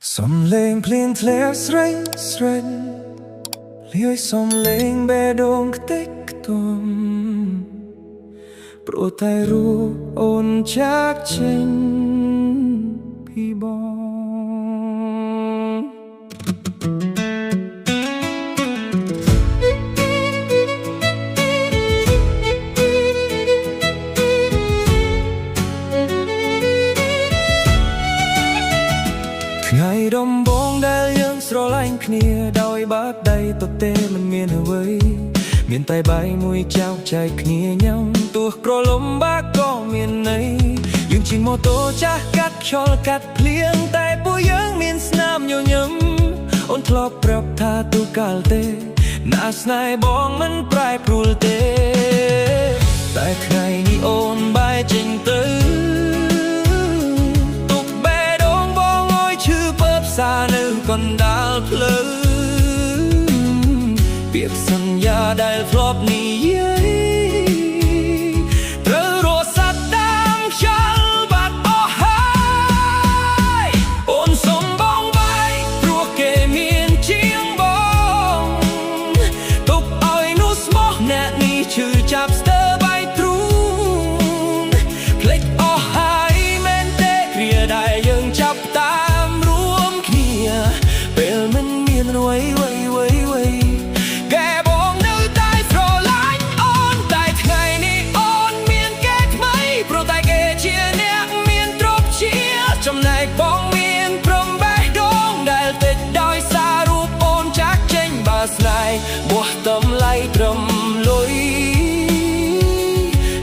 Som lên plin tles rein sren Lioi som lên be dong tek tom Pro tai ru on chak chen pi bong ថ្ងៃដំបូងដែលយើងស្រឡាញ់គ្នាដោយបាក់ដៃទទេមិនមានអ្វីមានតែបាយមួយចៅចែកគ្នាញ៉ាំទោះក្រលំបាកក៏មានន័យយើងជិះម៉ូតូចាស់កាត់ខ្យល់កាត់ភ្លៀងតែពួកយើងមានស្នាមញញឹមអូនធ្លាប់ប្រាប់ថាទូកាលទេណាស្នេហ៍បងមិនប្រែប្រួលទេតែថ្ងៃនេះអូនបែរចេញទៅសានៅកណ្ដាលផ្លូវពាក្យសន្យាដែលធ្លាប់និយាយត្រូវរសាត់តាមខ្យល់បាត់អស់ហើយអូនសុំបងបាយព្រោះគេមានជាងបងទុកឲ្យនោះស្មោះអ្នកនេះឈឺចាប់ស្ទើរបាយទ្រូងភ្លេចអស់ហើយមែនទេគ្រាដែលយើងចាប់តាមពេលមិនមានអ្វីកែបងនៅតែស្រឡាញ់អូនតែថ្ងៃនេះអូនមានគេថ្មីព្រោះតែគេជាអ្នកមានទ្រព្យជាចំណែកបងមានព្រំបេះដូងដែលតិចដោយសាររូបអូនចាក់ចេញបើស្នេហ៍បោះតម្លៃត្រឹមលុយ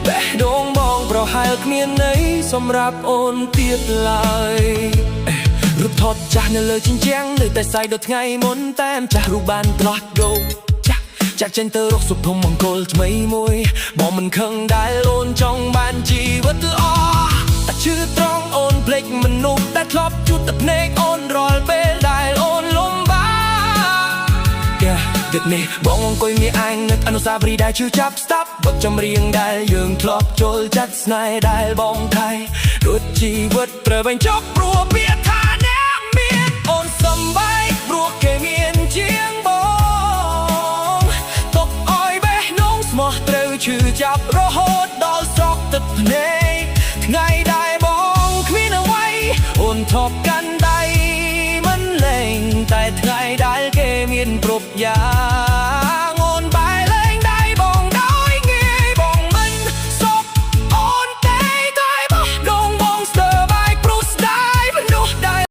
បេះដូងបងប្រហែលគ្មានន័យសម្រាប់អូនទៀតឡើយរូបថតចាស់នៅលើជញ្ជាំងនៅតែសាយដូចថ្ងៃមុនតែម្ចាស់រូបបានផ្លាស់ដូរចាក់ចេញទៅរកសុភមង្គលថ្មីមួយបងមិនខឹងដែលអូនចង់បានជីវិតល្អតែឈឺត្រង់អូនភ្លេចមនុស្សដែលធ្លាប់ជួបតែភ្នែកអូនរាល់ពេលដែលអូនលំបាកទឹកនេះបងអង្គុយមានអាញនឹកអនុស្សាវរីយ៍ដែលឈឺចាប់ស្តាប់បទចម្រៀងដែលយើងធ្លាប់ចូលចិត្តស្នេហ៍ដែលបងថៃដូចជីវិតត្រូវបញ្ចប់ព្រោះពាក្យថាអូនសំបីព្រោះគេមានជាងបងទុកឲ្យបេះដូងស្មោះត្រូវឈឺចាប់រហូតដល់ស្រក់ទឹកភ្នែកថ្ងៃដែលបងគ្មានអ្វីអូនថប់កាន់ដៃមិនលែងតែថ្ងៃដែលគេមានគ្រប់យ៉ាង